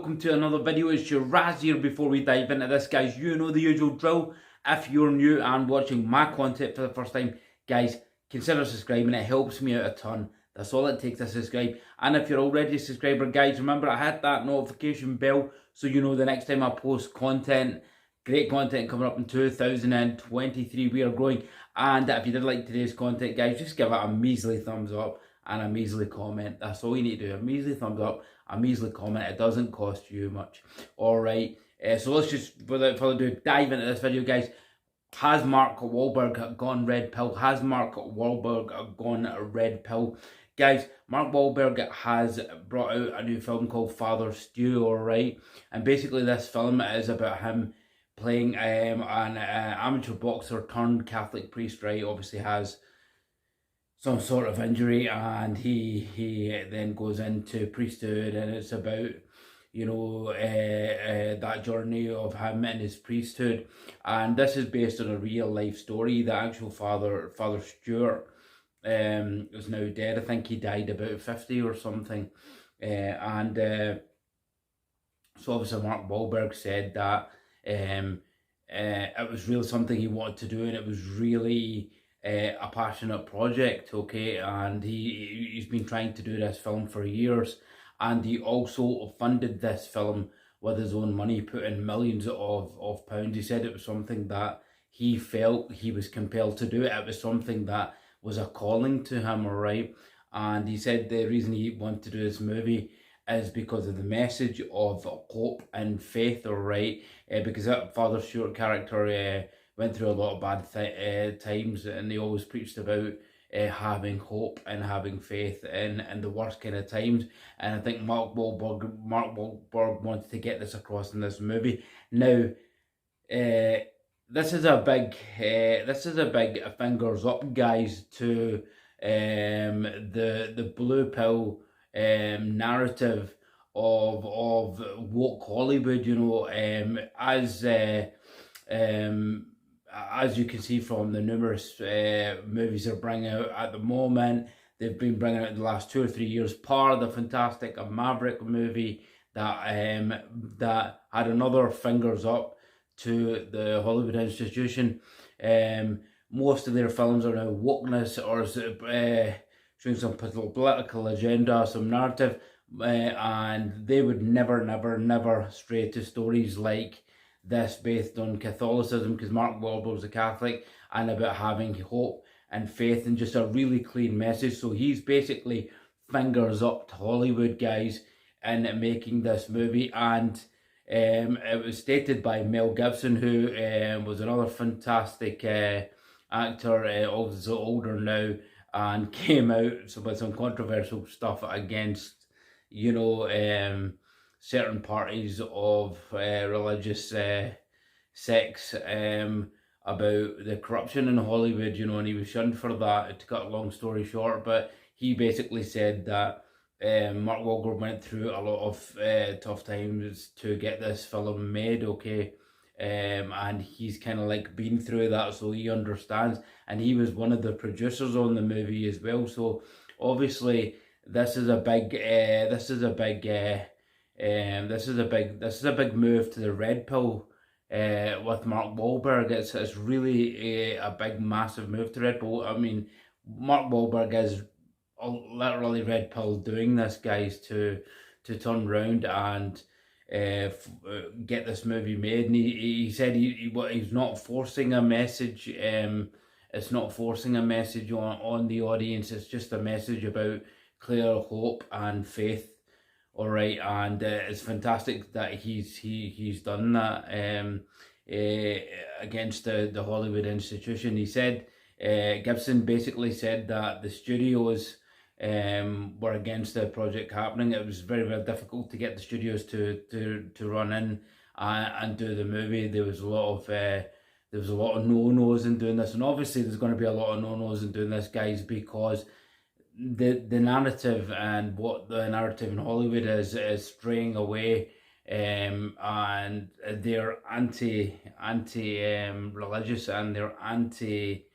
welcome to another video. It's your Raz here. Before we dive into this, guys, you know the usual drill. If you're new and watching my content for the first time, guys, consider subscribing. It helps me out a ton. That's all it takes to subscribe. And if you're already a subscriber, guys, remember I hit that notification bell so you know the next time I post content. Great content coming up in 2023. We are growing. And if you did like today's content, guys, just give it a measly thumbs up and a measly comment. That's all you need to do. A measly thumbs up, a measly comment. It doesn't cost you much. Alright, so let's just, without further ado, dive into this video, guys. Has Mark Whalberg gone red pill? Has Mark Whalberg gone red pill? Guys, Mark Whalberg has brought out a new film called Father Stew, alright? And basically this film is about him playing an amateur boxer turned Catholic priest, right? Obviously has some sort of injury, and he then goes into priesthood, and it's about, you know, that journey of him and his priesthood. And this is based on a real life story. The actual Father Stewart is now dead. I think he died about 50 or something. So obviously Mark Whalberg said that it was really something he wanted to do, and it was really a passionate project, okay? And he's been trying to do this film for years, and he also funded this film with his own money, put in millions of pounds. He said it was something that he felt he was compelled to do. It was something that was a calling to him, alright? And he said the reason he wanted to do this movie is because of the message of hope and faith, alright? Because that Father Stewart character went through a lot of bad times, and they always preached about having hope and having faith in the worst kind of times. And I think Mark Whalberg wanted to get this across in this movie. Now, this is a big fingers up, guys, to the blue pill narrative of woke Hollywood. You know, as you can see from the numerous movies they're bringing out at the moment. They've been bringing out in the last 2 or 3 years. The fantastic Maverick movie that that had another fingers up to the Hollywood institution. Most of their films are now wokeness, or showing some political agenda, some narrative, and they would never stray to stories like this based on Catholicism, because Mark Wahlberg's a Catholic, and about having hope and faith, and just a really clean message. So he's basically fingers up to Hollywood, guys, in making this movie. And it was stated by Mel Gibson, who was another fantastic actor, also older now, and came out with some controversial stuff against, you know, certain parties of religious sects, about the corruption in Hollywood, you know, and he was shunned for that, to cut a long story short. But he basically said that Mark Wahlberg went through a lot of tough times to get this film made, okay? And he's kind of like been through that, so he understands, and he was one of the producers on the movie as well. So obviously this is a big move to the red pill with Mark Whalberg. It's really a big, massive move to red pill. I mean, Mark Whalberg is literally red pill doing this, guys, to turn around and get this movie made. And he said he's not forcing a message. It's not forcing a message on the audience. It's just a message about clear hope and faith. All right, and it's fantastic that he's done that against the Hollywood institution. He said, Gibson basically said that the studios were against the project happening. It was very, very difficult to get the studios to run in and do the movie. There was a lot of no-nos in doing this, and obviously there's going to be a lot of no-nos in doing this, guys, because the narrative, and what the narrative in Hollywood is straying away, and they're anti religious, and they're anti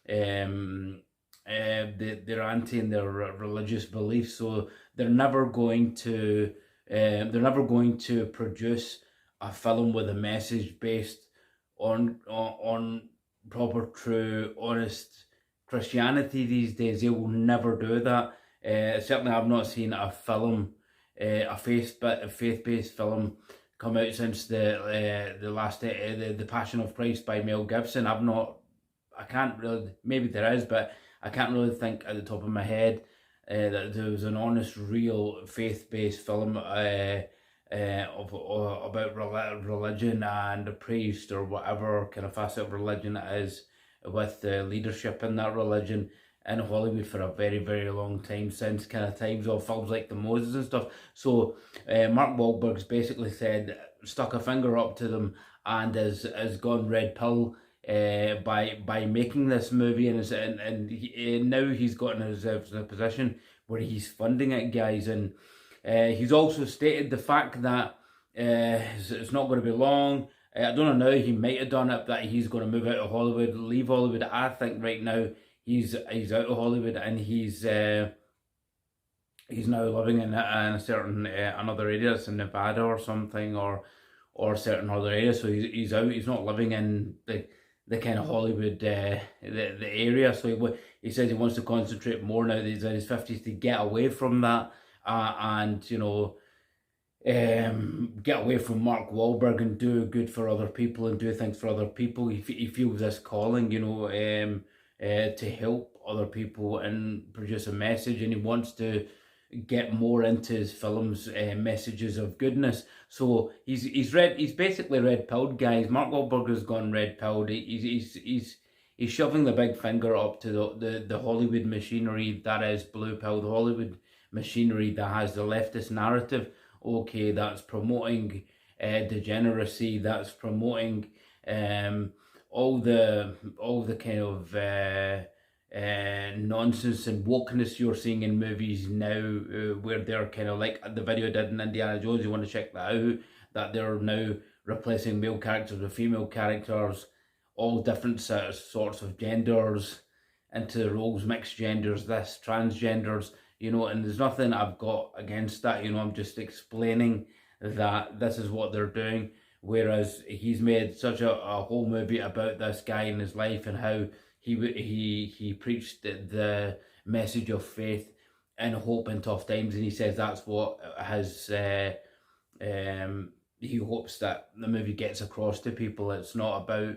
in their religious beliefs. So they're never going to they're never going to produce a film with a message based on proper, true, honest Christianity these days. They will never do that. Certainly, I've not seen a film, a faith-based film, come out since the last the Passion of Christ by Mel Gibson. I can't really. Maybe there is, but I can't really think at the top of my head that there was an honest, real faith-based film about religion and a priest or whatever kind of facet of religion it is, with the leadership in that religion in Hollywood for a very, very long time, since kind of times of films like the Moses and stuff. So Mark Wahlberg's basically stuck a finger up to them and has gone red pill by making this movie, and now he's gotten himself in a position where he's funding it, guys. And he's also stated the fact that it's not going to be long. I don't know, he might have done it that he's going to move out of Hollywood, leave Hollywood. I think right now he's out of Hollywood, and he's now living in a certain another area. It's in Nevada or something, or certain other area. So he's out. He's not living in the kind of Hollywood the area. So he says he wants to concentrate more now that he's in his 50s to get away from that, and get away from Mark Whalberg and do good for other people and do things for other people. He feels this calling, to help other people and produce a message, and he wants to get more into his films, messages of goodness. So he's basically red pilled, guys. Mark Wahlberg has gone red pilled. He's shoving the big finger up to the Hollywood machinery that is blue pill, the Hollywood machinery that has the leftist narrative. Okay, that's promoting degeneracy. That's promoting all the kind of nonsense and wokeness you're seeing in movies now, where they're kind of like the video I did in Indiana Jones. You want to check that out. That they're now replacing male characters with female characters, all different sorts of genders into the roles, mixed genders, transgenders. And there's nothing I've got against that. I'm just explaining that this is what they're doing. Whereas he's made such a whole movie about this guy in his life and how he preached the message of faith and hope in tough times, and he says that's what he hopes that the movie gets across to people. It's not about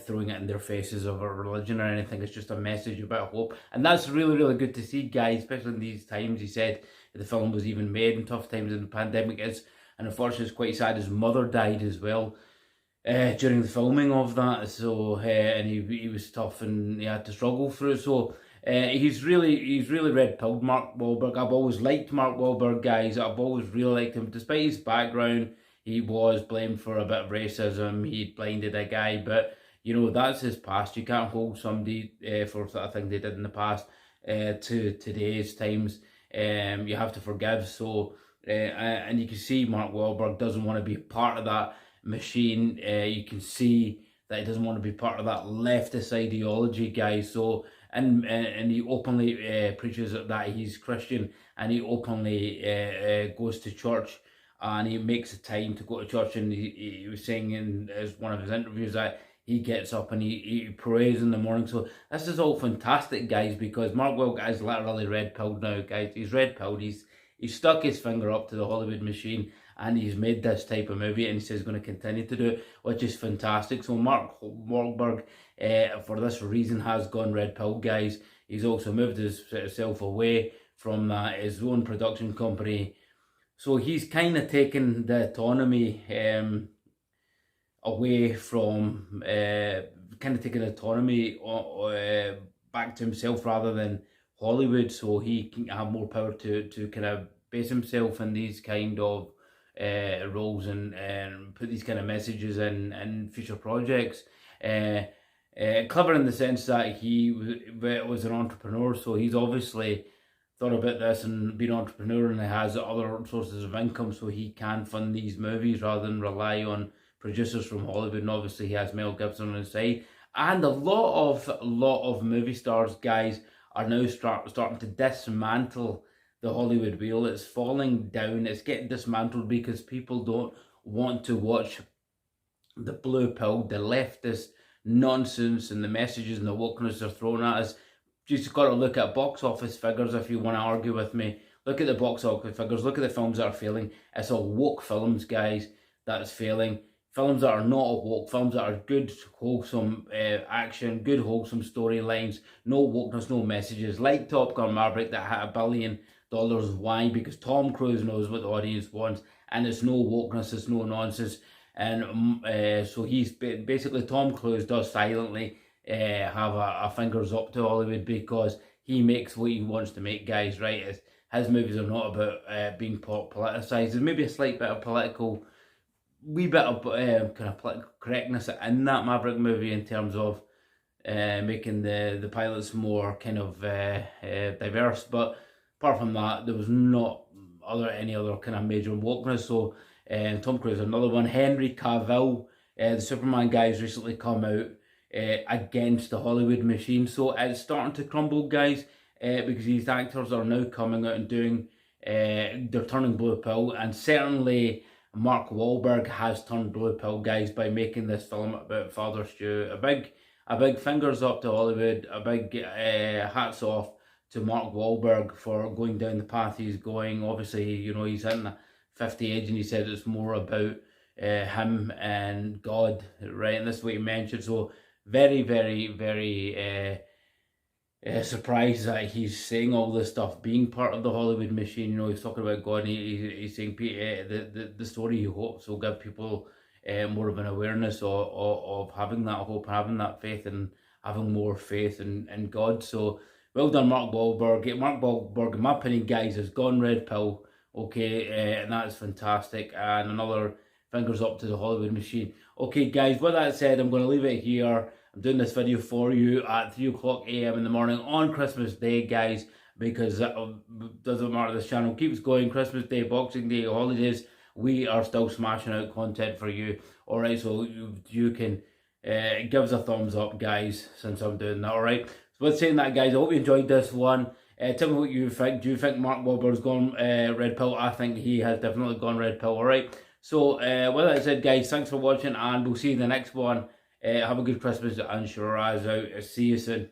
throwing it in their faces of a religion or anything. It's just a message about hope, and that's really, really good to see, guys, especially in these times. He said the film was even made in tough times, and the pandemic is, and unfortunately it's quite sad, his mother died as well during the filming of that. So and he was tough and he had to struggle through it. So he's really red pilled, Mark Whalberg. I've always liked Mark Whalberg, guys. I've always really liked him, despite his background. He was blamed for a bit of racism. He blinded a guy, but that's his past. You can't hold somebody for sort of thing they did in the past to today's times. You have to forgive. So and you can see Mark Whalberg doesn't want to be part of that machine. You can see that he doesn't want to be part of that leftist ideology, guys. So and he openly preaches that he's Christian, and he openly goes to church, and he makes the time to go to church. And he was saying in one of his interviews that he gets up and he prays in the morning. So this is all fantastic, guys, because Mark Wahlberg is literally red pilled now, guys. He's red pilled. He's stuck his finger up to the Hollywood machine, and he's made this type of movie, and he says he's going to continue to do it, which is fantastic. So Mark Wahlberg, for this reason, has gone red pill, guys. He's also moved himself away from his own production company. So he's kind of taken the autonomy away from, taking autonomy back to himself rather than Hollywood, so he can have more power to kind of base himself in these kind of roles and put these kind of messages in future projects. Clever in the sense that he was an entrepreneur, so he's obviously thought about this and been an entrepreneur, and he has other sources of income, so he can fund these movies rather than rely on producers from Hollywood. And obviously he has Mel Gibson on his side, and a lot of movie stars, guys, are now starting to dismantle the Hollywood wheel. It's falling down. It's getting dismantled because people don't want to watch the blue pill, the leftist nonsense and the messages and the wokeness they're throwing at us. You just got to look at box office figures if you want to argue with me. Look at the box office figures. Look at the films that are failing. It's all woke films, guys, that's failing. Films that are not woke, films that are good, wholesome action, good, wholesome storylines, no wokeness, no messages, like Top Gun Maverick that had $1 billion. Why? Because Tom Cruise knows what the audience wants, and it's no wokeness, it's no nonsense. And so he's basically, Tom Cruise does silently have a fingers up to Hollywood because he makes what he wants to make, guys, right? His movies are not about being politicised. There's maybe a slight bit of wee bit of kind of political correctness in that Maverick movie in terms of making the pilots more kind of diverse, but apart from that, there was not any other kind of major wokeness. So Tom Cruise, another one. Henry Cavill, the Superman guy, has recently come out against the Hollywood machine. So it's starting to crumble, guys, because these actors are now coming out and doing, they're turning blue pill, and certainly Mark Whalberg has turned blue pill, guys, by making this film about Father Stu. A big fingers up to Hollywood, a big hats off to Mark Whalberg for going down the path he's going. Obviously, you know, he's in the 50 age, and he said it's more about him and God, right? And this is what he mentioned. So very, very, very surprised that he's saying all this stuff, being part of the Hollywood machine. You know, he's talking about God, and he's saying the story he hopes will give people more of an awareness of having that hope, having that faith, and having more faith in God. So well done, Mark Whalberg. Mark Whalberg, in my opinion, guys, has gone red pill. Okay, and that is fantastic. And another fingers up to the Hollywood machine. Okay, guys, with that said, I'm going to leave it here. I'm doing this video for you at 3 o'clock a.m. in the morning on Christmas Day, guys, because it doesn't matter, this channel keeps going. Christmas Day, Boxing Day, holidays, we are still smashing out content for you. Alright, so you can give us a thumbs up, guys, since I'm doing that. Alright, so with saying that, guys, I hope you enjoyed this one. Tell me what you think. Do you think Mark Whalberg's gone red pill? I think he has definitely gone red pill. Alright, so with that said, guys, thanks for watching, and we'll see you in the next one. Have a good Christmas and Shiraz out. See you soon.